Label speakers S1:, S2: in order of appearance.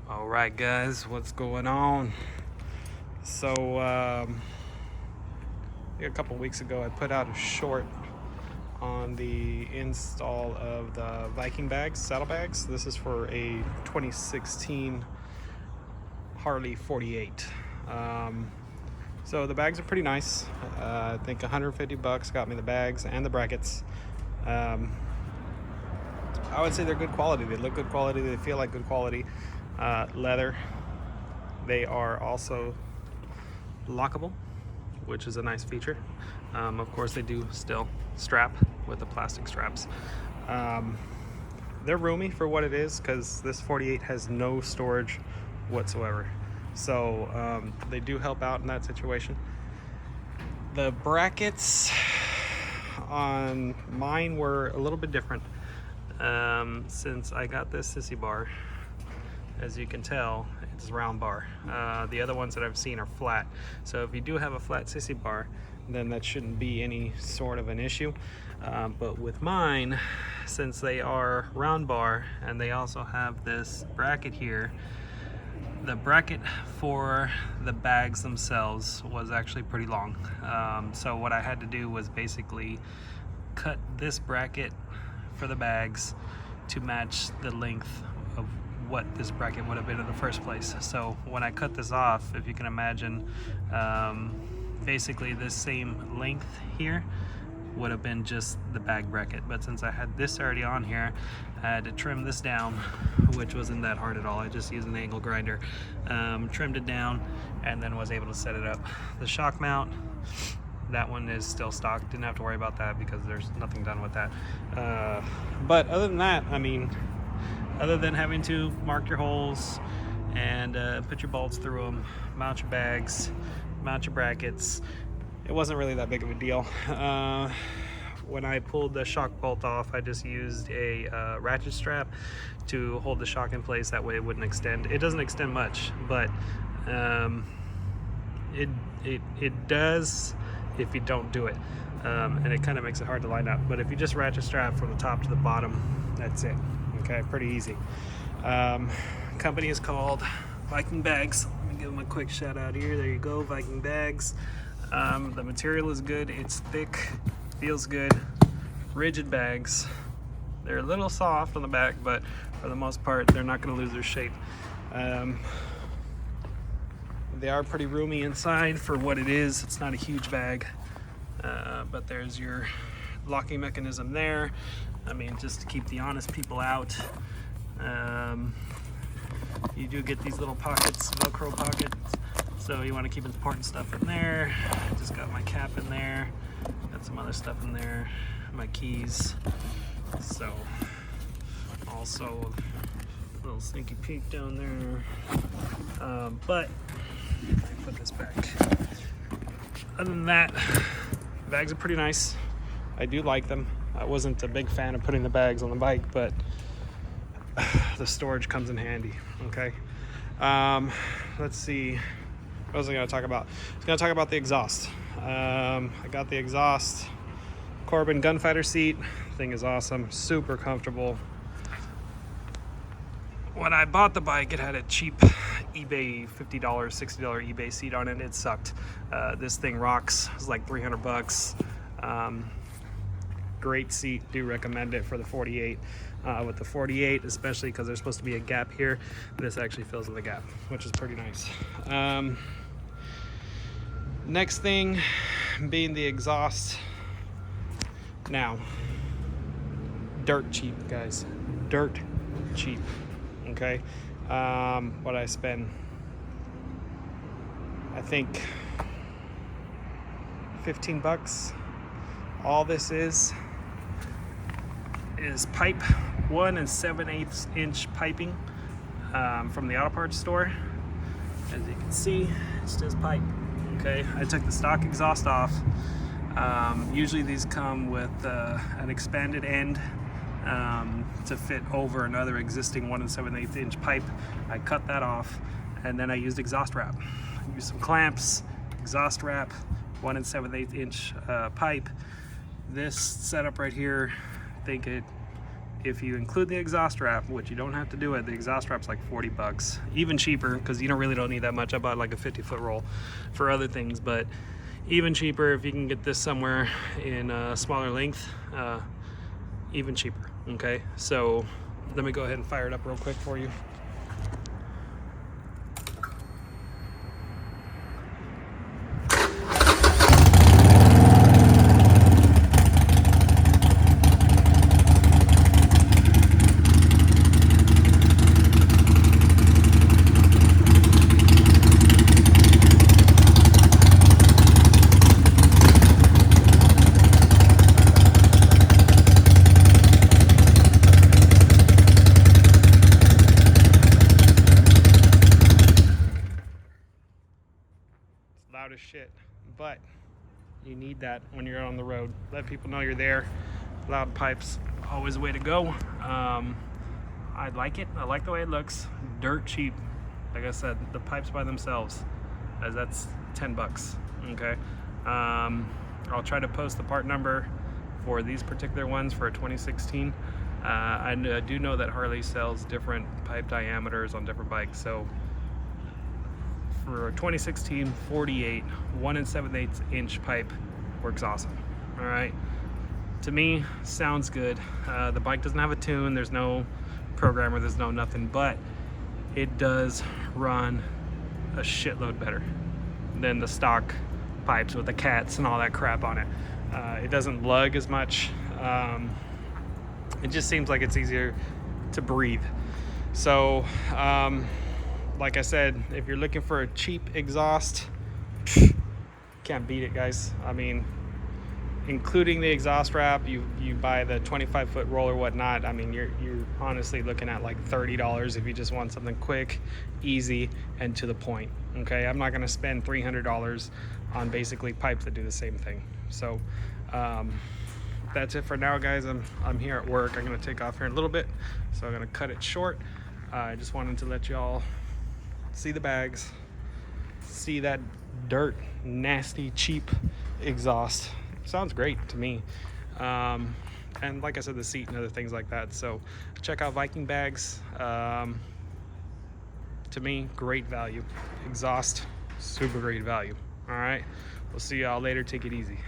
S1: All right, guys, what's going on? So, I think a couple weeks ago, I put out a short on the install of the Viking bags, saddlebags. This is for a 2016 Harley 48. So the bags are pretty nice. I think 150 bucks got me the bags and the brackets. I would say they're good quality. They look good quality. They feel like good quality. Leather. They are also lockable, which is a nice feature. Of course, they do still strap with the plastic straps. They're roomy for what it is, because this 48 has no storage whatsoever. So they do help out in that situation. The brackets on mine were a little bit different. Since I got this sissy bar, as you can tell, it's round bar. The other ones that I've seen are flat. So if you do have a flat sissy bar, then that shouldn't be any sort of an issue. But with mine, since they are round bar and they also have this bracket here, the bracket for the bags themselves was actually pretty long. So what I had to do was basically cut this bracket for the bags to match the length of what this bracket would have been in the first place. So when I cut this off, if you can imagine, basically this same length here would have been just the bag bracket. But since I had this already on here, I had to trim this down, which wasn't that hard at all. I just used an angle grinder, trimmed it down, and then was able to set it up. The shock mount, that one is still stock. Didn't have to worry about that because there's nothing done with that. But other than that, I mean, other than having to mark your holes and put your bolts through them, mount your bags, mount your brackets, it wasn't really that big of a deal. When I pulled the shock bolt off, I just used a ratchet strap to hold the shock in place. That way it wouldn't extend. It doesn't extend much, but it does if you don't do it. And it kind of makes it hard to line up. But if you just ratchet strap from the top to the bottom, that's it. Okay, pretty easy. Company is called Viking Bags. Let me give them a quick shout out here. There you go, Viking Bags. The material is good. It's thick, feels good. Rigid bags. They're a little soft on the back, but for the most part, they're not going to lose their shape. They are pretty roomy inside for what it is. It's not a huge bag, but there's your locking mechanism there. I mean, just to keep the honest people out. You do get these little pockets, Velcro pockets, so you want to keep important stuff in there. Just got my cap in there, got some other stuff in there, my keys. So also a little sneaky peek down there. But put this back. Other than that, the bags are pretty nice. I do like them. I wasn't a big fan of putting the bags on the bike, but the storage comes in handy. Okay. Let's see. What was I going to talk about? I was going to talk about the exhaust. I got the exhaust Corbin gunfighter seat. Thing is awesome. Super comfortable. When I bought the bike, it had a cheap eBay $50, $60 eBay seat on it. It sucked. This thing rocks. It's like 300 bucks. Great seat. Do recommend it for the 48. With the 48, especially because there's supposed to be a gap here, this actually fills in the gap, which is pretty nice. Next thing being the exhaust. Now, dirt cheap, guys. Dirt cheap. Okay. What I spend, I think 15 bucks. All this is pipe, 1 7/8 inch piping from the auto parts store. As you can see, it's just pipe. Okay, I took the stock exhaust off. Usually these come with an expanded end to fit over another existing 1 7/8 inch pipe. I cut that off, and then I used exhaust wrap. I used some clamps, exhaust wrap, 1 7/8 inch pipe. This setup right here, I think it If you include the exhaust wrap, which you don't have to do it, the exhaust wrap's like 40 bucks, even cheaper, because you don't need that much. I bought like a 50-foot roll for other things, but even cheaper if you can get this somewhere in a smaller length, even cheaper. Okay, so let me go ahead and fire it up real quick for you. Loud as shit, but you need that when you're on the road. Let people know you're there. Loud pipes, always a way to go. I like it. I like the way it looks. Dirt cheap. Like I said, the pipes by themselves, as that's 10 bucks. Okay. I'll try to post the part number for these particular ones for a 2016. I do know that Harley sells different pipe diameters on different bikes, so for a 2016 48 1 7/8 inch pipe works awesome. All right, to me sounds good. The bike doesn't have a tune, there's no programmer, there's no nothing, but it does run a shitload better than the stock pipes with the cats and all that crap on it. It doesn't lug as much. It just seems like it's easier to breathe. So like I said, if you're looking for a cheap exhaust, can't beat it, guys. I mean, including the exhaust wrap, you buy the 25-foot roll or whatnot, I mean, you're honestly looking at like $30 if you just want something quick, easy, and to the point. Okay, I'm not gonna spend $300 on basically pipes that do the same thing. So that's it for now, guys. I'm here at work. I'm gonna take off here in a little bit, so I'm gonna cut it short. I just wanted to let y'all see the bags, see that dirt, nasty, cheap exhaust. Sounds great to me. And like I said, the seat and other things like that. So check out Viking bags. To me, great value. Exhaust, super great value. All right, we'll see y'all later. Take it easy.